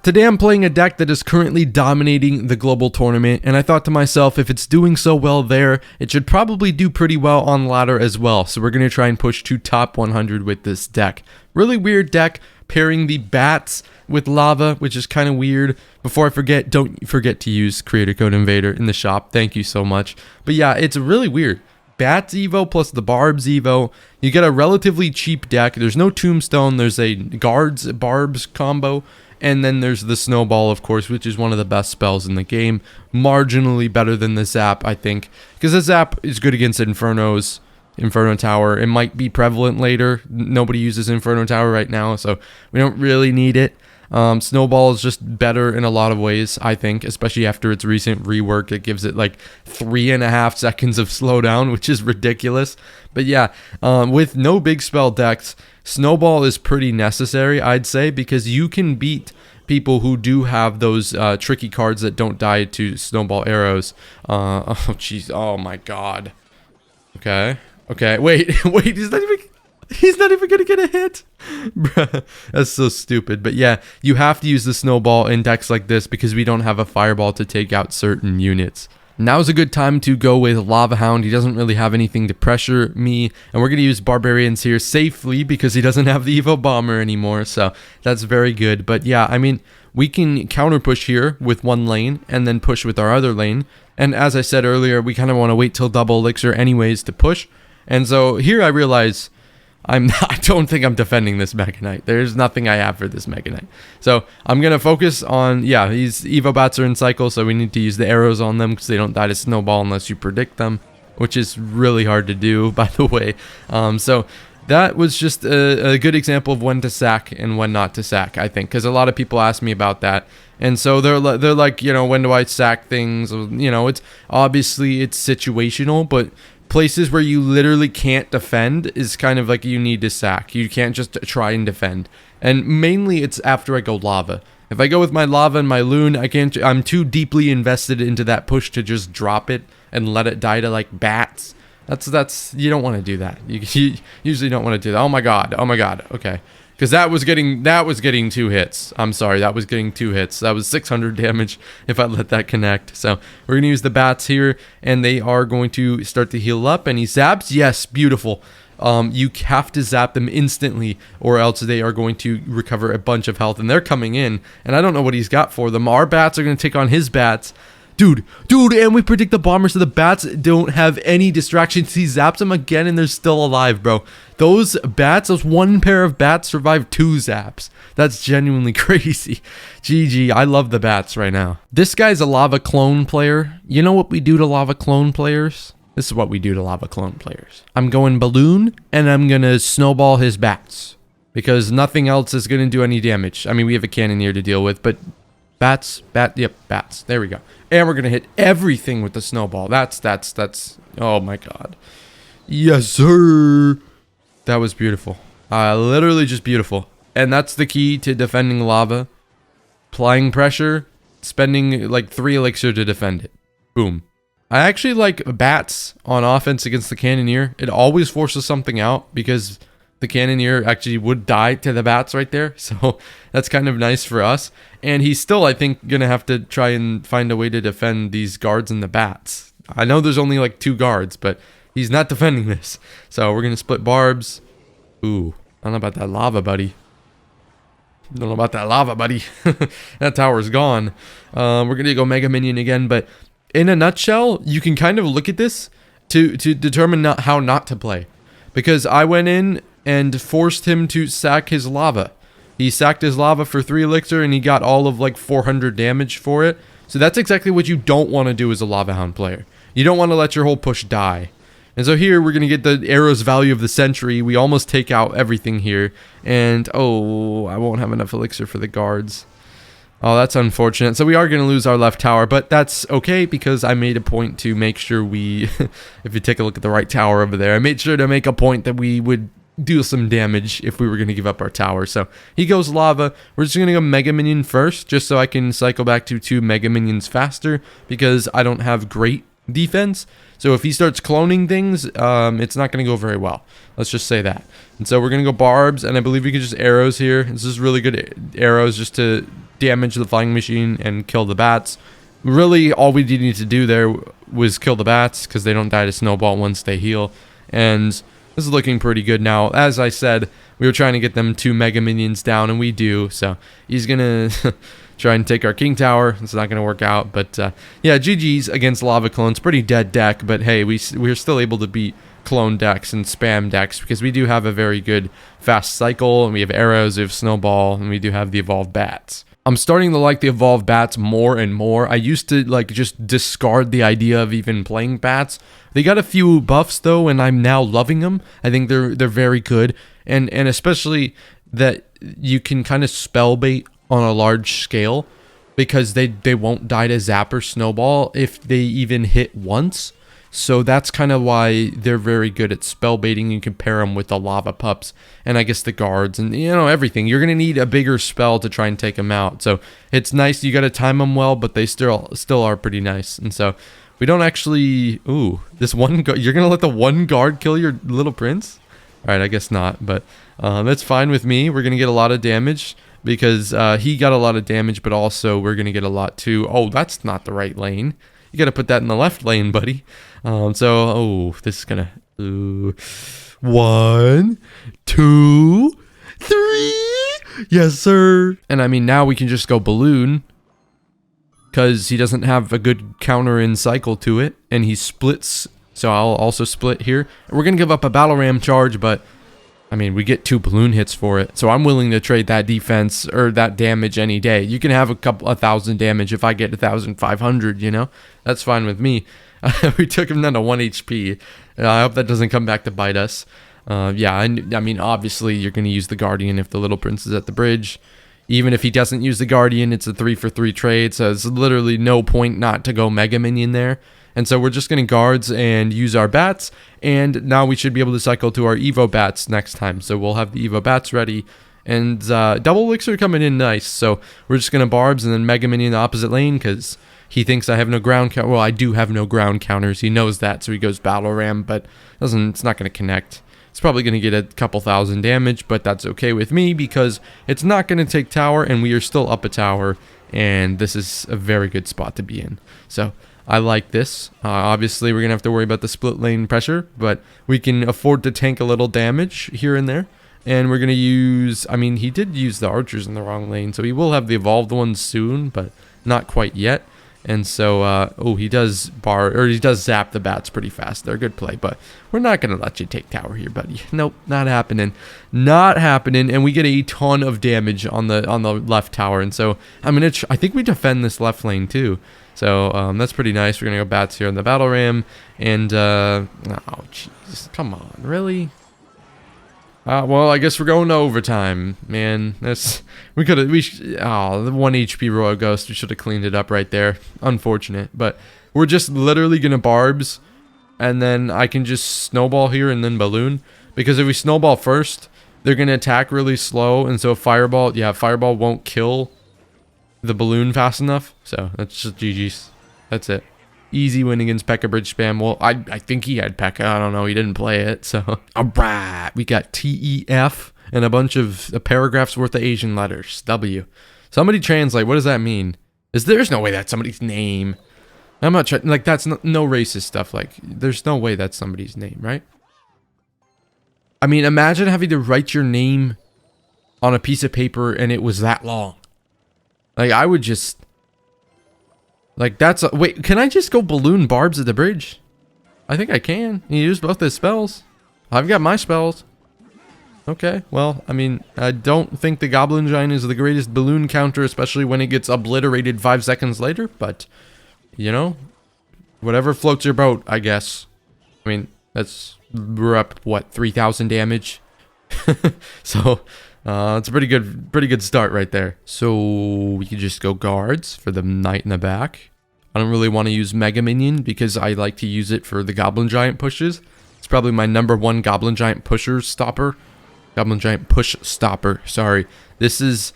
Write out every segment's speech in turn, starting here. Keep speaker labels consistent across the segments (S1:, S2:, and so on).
S1: Today I'm playing a deck that is currently dominating the global tournament, and I thought to myself, if it's doing so well there, it should probably do pretty well on ladder as well. So we're going to try and push to top 100 with this deck. Really weird deck, pairing the bats with lava, which is kind of weird. Before I forget, don't forget to use creator code invader in the shop. Thank you so much. But yeah, it's really weird. Bats Evo plus the Barbs Evo. You get a relatively cheap deck. There's no Tombstone. There's a Guards Barbs combo. And then there's the Snowball, of course, which is one of the best spells in the game. Marginally better than the Zap, I think. Because the Zap is good against Infernos. Inferno Tower. It might be prevalent later. Nobody uses Inferno Tower right now, so we don't really need it. Snowball is just better in a lot of ways, I think, especially after its recent rework. It gives it like 3.5 seconds of slowdown, which is ridiculous. But yeah, with no big spell decks, Snowball is pretty necessary, I'd say, because you can beat people who do have those tricky cards that don't die to Snowball arrows. Oh, jeez. Oh, my God. Okay. Okay. Wait. He's not even gonna get a hit. Bruh, that's so stupid. But yeah, you have to use the Snowball in decks like this because we don't have a Fireball to take out certain units. Now's a good time to go with Lava Hound. He doesn't really have anything to pressure me. And we're going to use Barbarians here safely because he doesn't have the Evo Bomber anymore. So that's very good. But yeah, I mean, we can counter push here with one lane and then push with our other lane. And as I said earlier, we kind of want to wait till double elixir anyways to push. And so here I realize I don't think I'm defending this Mega Knight. There's nothing I have for this Mega Knight. So I'm going to focus on, yeah, these Evo Bats are in cycle, so we need to use the arrows on them because they don't die to Snowball unless you predict them, which is really hard to do, by the way. So that was just a good example of when to sack and when not to sack, I think, because a lot of people ask me about that. And so they're like, you know, when do I sack things? You know, it's obviously it's situational, but places where you literally can't defend is kind of like you need to sack. You can't just try and defend. And mainly it's after I go lava. If I go with my lava and my loon, I'm too deeply invested into that push to just drop it and let it die to like bats. That's you don't want to do that. You usually don't want to do that. Oh my god. Oh my god. Okay. Because that was getting 2 hits. I'm sorry, that was getting 2 hits. That was 600 damage if I let that connect. So we're going to use the bats here, and they are going to start to heal up. And he zaps. Yes, beautiful. You have to zap them instantly, or else they are going to recover a bunch of health. And they're coming in, and I don't know what he's got for them. Our bats are going to take on his bats. Dude, and we predict the bombers, so the bats don't have any distractions. He zaps them again, and they're still alive, bro. Those one pair of bats survived 2 zaps. That's genuinely crazy. GG, I love the bats right now. This guy's a lava clone player. You know what we do to lava clone players? This is what we do to lava clone players. I'm going balloon, and I'm going to snowball his bats. Because nothing else is going to do any damage. I mean, we have a cannoneer to deal with, but bats. There we go. And we're going to hit everything with the snowball. That's, oh my god. Yes, sir. That was beautiful. Literally just beautiful. And that's the key to defending lava. Applying pressure, spending like 3 elixir to defend it. Boom. I actually like bats on offense against the cannoneer. It always forces something out because the cannoneer actually would die to the bats right there. So that's kind of nice for us. And he's still, I think, going to have to try and find a way to defend these guards and the bats. I know there's only like 2 guards, but he's not defending this. So we're going to split barbs. Ooh, I don't know about that lava, buddy. That tower's gone. We're going to go Mega Minion again. But in a nutshell, you can kind of look at this to determine how not to play. Because I went in and forced him to sack his lava. He sacked his lava for 3 elixir and he got all of like 400 damage for it. So that's exactly what you don't want to do as a Lava Hound player. You don't want to let your whole push die. And so here we're going to get the arrow's value of the century. We almost take out everything here. And oh, I won't have enough elixir for the guards. Oh, that's unfortunate. So we are going to lose our left tower, but that's okay because I made a point to make sure we, if you take a look at the right tower over there, I made sure to make a point that we would do some damage if we were going to give up our tower. So he goes lava. We're just going to go Mega Minion first, just so I can cycle back to 2 Mega Minions faster because I don't have great defense. So if he starts cloning things, it's not going to go very well. Let's just say that. And so we're going to go barbs, and I believe we can just arrows here. This is really good arrows just to damage the flying machine and kill the bats. Really, all we need to do there was kill the bats because they don't die to snowball once they heal. And this is looking pretty good now. As I said, we were trying to get them 2 mega minions down, and we do. So he's going to try and take our king tower. It's not going to work out. But yeah, GG's against lava clones. Pretty dead deck. But hey, we're still able to beat clone decks and spam decks because we do have a very good fast cycle. And we have arrows, we have snowball, and we do have the evolved bats. I'm starting to like the evolved bats more and more. I used to like just discard the idea of even playing bats. They got a few buffs though, and I'm now loving them. I think they're very good, and especially that you can kind of spell bait on a large scale because they won't die to zap or snowball if they even hit once. So that's kind of why they're very good at spell baiting. You compare them with the lava pups and I guess the guards and everything. You're gonna need a bigger spell to try and take them out. So it's nice. You got to time them well, but they still are pretty nice. And so we don't actually. Ooh, this one. You're gonna let the one guard kill your little prince? All right, I guess not. But that's fine with me. We're gonna get a lot of damage because he got a lot of damage, but also we're gonna get a lot too. Oh, that's not the right lane. You got to put that in the left lane, buddy. This is going to... 1, 2, 3. Yes, sir. And I mean, now we can just go balloon because he doesn't have a good counter in cycle to it. And he splits. So I'll also split here. We're going to give up a battle ram charge, but... I mean, we get 2 balloon hits for it, so I'm willing to trade that defense or that damage any day. You can have a couple 1,000 damage if I get 1,500, That's fine with me. We took him down to 1 HP. I hope that doesn't come back to bite us. Yeah, I mean, obviously, you're going to use the Guardian if the little prince is at the bridge. Even if he doesn't use the Guardian, it's a 3-for-3 trade, so it's literally no point not to go Mega Minion there. And so we're just going to guards and use our bats. And now we should be able to cycle to our Evo bats next time. So we'll have the Evo bats ready. And double elixir coming in nice. So we're just going to barbs and then Mega Minion the opposite lane because he thinks I have no ground counter. Well, I do have no ground counters. He knows that. So he goes battle ram, but it's not going to connect. It's probably going to get a couple thousand damage, but that's okay with me because it's not going to take tower and we are still up a tower. And this is a very good spot to be in. So... I like this. Obviously, we're going to have to worry about the split lane pressure, but we can afford to tank a little damage here and there. And we're going to use... I mean, he did use the archers in the wrong lane, so he will have the evolved ones soon, but not quite yet. And so, he does zap the bats pretty fast. They're a good play, but we're not going to let you take tower here, buddy. Nope, not happening. Not happening, and we get a ton of damage on the left tower. And so, I think we defend this left lane, too. So that's pretty nice. We're going to go bats here in the battle ram. And, oh, jeez. Come on. Really? Well, I guess we're going to overtime. Man, the 1 HP Royal Ghost. We should have cleaned it up right there. Unfortunate. But we're just literally going to barbs. And then I can just snowball here and then balloon. Because if we snowball first, they're going to attack really slow. And so fireball won't kill the balloon fast enough. So that's just GG's. That's it. Easy win against P.E.K.K.A. Bridge Spam. Well, I think he had P.E.K.K.A. I don't know. He didn't play it. So, alright. We got TEF and a bunch of paragraphs worth of Asian letters. W. Somebody translate. What does that mean? There's no way that's somebody's name. I'm not trying. Like, that's no racist stuff. Like, there's no way that's somebody's name, right? I mean, imagine having to write your name on a piece of paper and it was that long. Like, I would just... Like, wait, can I just go balloon barbs at the bridge? I think I can. You use both his spells. I've got my spells. Okay, well, I mean, I don't think the Goblin Giant is the greatest balloon counter, especially when it gets obliterated 5 seconds later. But, whatever floats your boat, I guess. I mean, we're up, what, 3,000 damage? So... it's a pretty good start right there. So we can just go guards for the knight in the back. I don't really want to use Mega Minion because I like to use it for the Goblin Giant pushes. It's probably my #1 Goblin Giant pusher stopper. Goblin Giant push stopper. Sorry. This is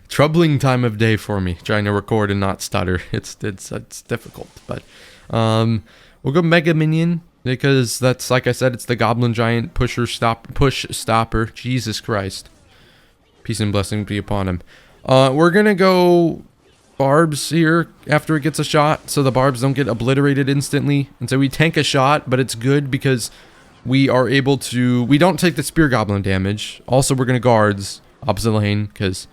S1: troubling time of day for me, trying to record and not stutter. It's difficult, but We'll go Mega Minion because that's, like I said, it's the Goblin Giant push stopper. Jesus Christ. Peace and blessing be upon him. We're gonna go barbs here after it gets a shot, so the barbs don't get obliterated instantly. And so we tank a shot, but it's good because we are able to... We don't take the Spear Goblin damage. Also, we're gonna guards opposite lane because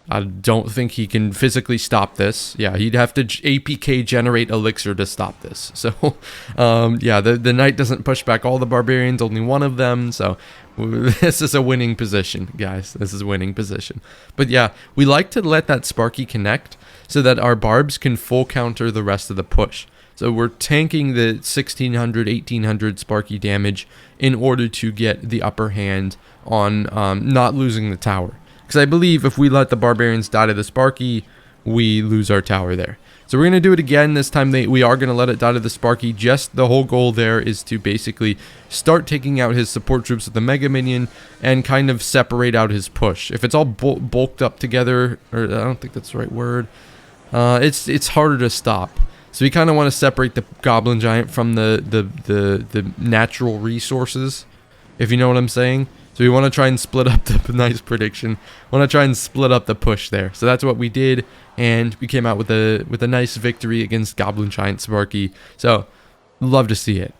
S1: I don't think he can physically stop this. Yeah, he'd have to APK generate elixir to stop this. So, yeah, the knight doesn't push back all the barbarians, only one of them. So, this is a winning position, guys. This is a winning position. But yeah, we like to let that Sparky connect so that our barbs can full counter the rest of the push. So we're tanking the 1600, 1800 Sparky damage in order to get the upper hand on not losing the tower. Because I believe if we let the barbarians die to the Sparky, we lose our tower there. So we're going to do it again. This time we are going to let it die to the Sparky. Just the whole goal there is to basically start taking out his support troops with the Mega Minion and kind of separate out his push. If it's all bulked up together, or I don't think that's the right word, it's harder to stop. So we kind of want to separate the Goblin Giant from the natural resources, if you know what I'm saying. So we want to try and split up the nice prediction. Want to try and split up the push there. So that's what we did, and we came out with a nice victory against Goblin Giant Sparky. So love to see it.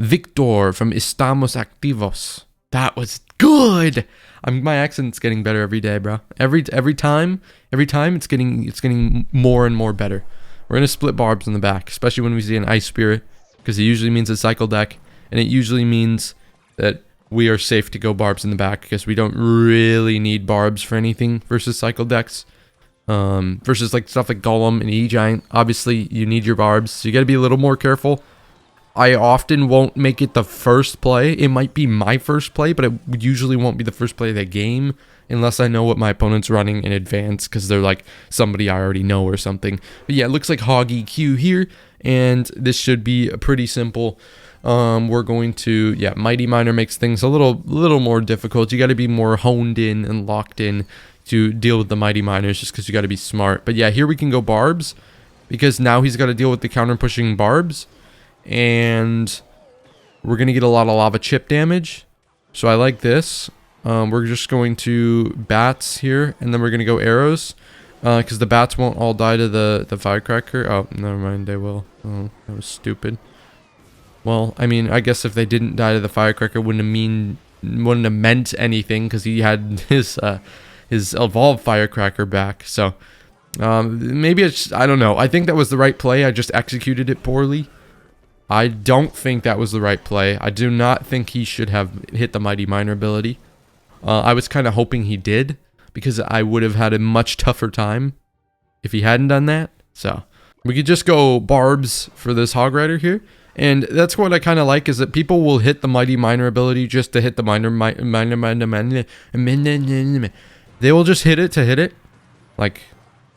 S1: Victor from Estamos Activos. That was good. My accent's getting better every day, bro. Every time it's getting more and more better. We're gonna split barbs in the back, especially when we see an Ice Spirit, because it usually means a cycle deck, and it usually means that we are safe to go barbs in the back because we don't really need barbs for anything versus cycle decks. Versus like stuff like Golem and E-Giant. Obviously, you need your barbs, so you gotta be a little more careful. I often won't make it the first play. It might be my first play, but it usually won't be the first play of the game unless I know what my opponent's running in advance because they're like somebody I already know or something. But yeah, it looks like Hog EQ here, and this should be pretty simple. We're going to, yeah, Mighty Miner makes things a little more difficult. You got to be more honed in and locked in to deal with the Mighty Miners just because you got to be smart. But yeah, here we can go barbs because now he's got to deal with the counter pushing barbs. And we're going to get a lot of lava chip damage. So I like this. We're just going to bats here, and then we're going to go arrows. Because the bats won't all die to the firecracker. Oh, never mind, they will. Oh, that was stupid. Well, I mean, I guess if they didn't die to the firecracker, wouldn't have meant anything, because he had his evolved firecracker back. So, maybe it's, I don't know. I think that was the right play. I just executed it poorly. I don't think that was the right play. I do not think he should have hit the Mighty Miner ability. I was kind of hoping he did, because I would have had a much tougher time if he hadn't done that. So, we could just go barbs for this Hog Rider here. And that's what I kind of like, is that people will hit the Mighty Miner ability just to hit the miner. They will just hit it to hit it. Like,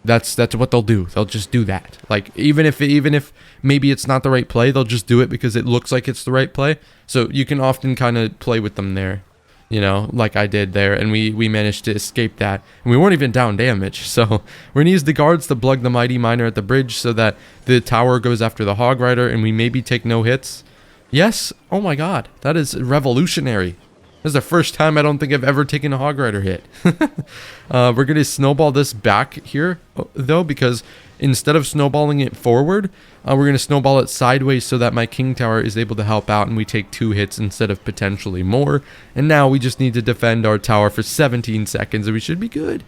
S1: that's what they'll do. They'll just do that. Like, even if maybe it's not the right play, they'll just do it because it looks like it's the right play. So you can often kind of play with them there, you know, like I did there, and we managed to escape that, and we weren't even down damage. So we're gonna use the guards to plug the Mighty Miner at the bridge so that the tower goes after the Hog Rider, and we maybe take no hits. Yes. Oh my God, that is revolutionary. This is the first time I don't think I've ever taken a Hog Rider hit. We're going to snowball this back here, though, because instead of snowballing it forward, we're going to snowball it sideways so that my King Tower is able to help out, and we take 2 hits instead of potentially more. And now we just need to defend our tower for 17 seconds, and we should be good.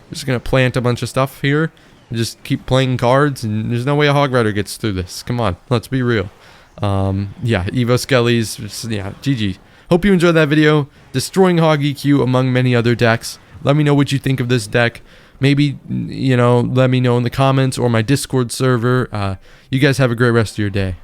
S1: We're just going to plant a bunch of stuff here, and just keep playing cards, and there's no way a Hog Rider gets through this. Come on, let's be real. Yeah, Evo Skellies, yeah, GG. Hope you enjoyed that video. Destroying Hog EQ among many other decks. Let me know what you think of this deck. Maybe, you know, let me know in the comments or my Discord server. You guys have a great rest of your day.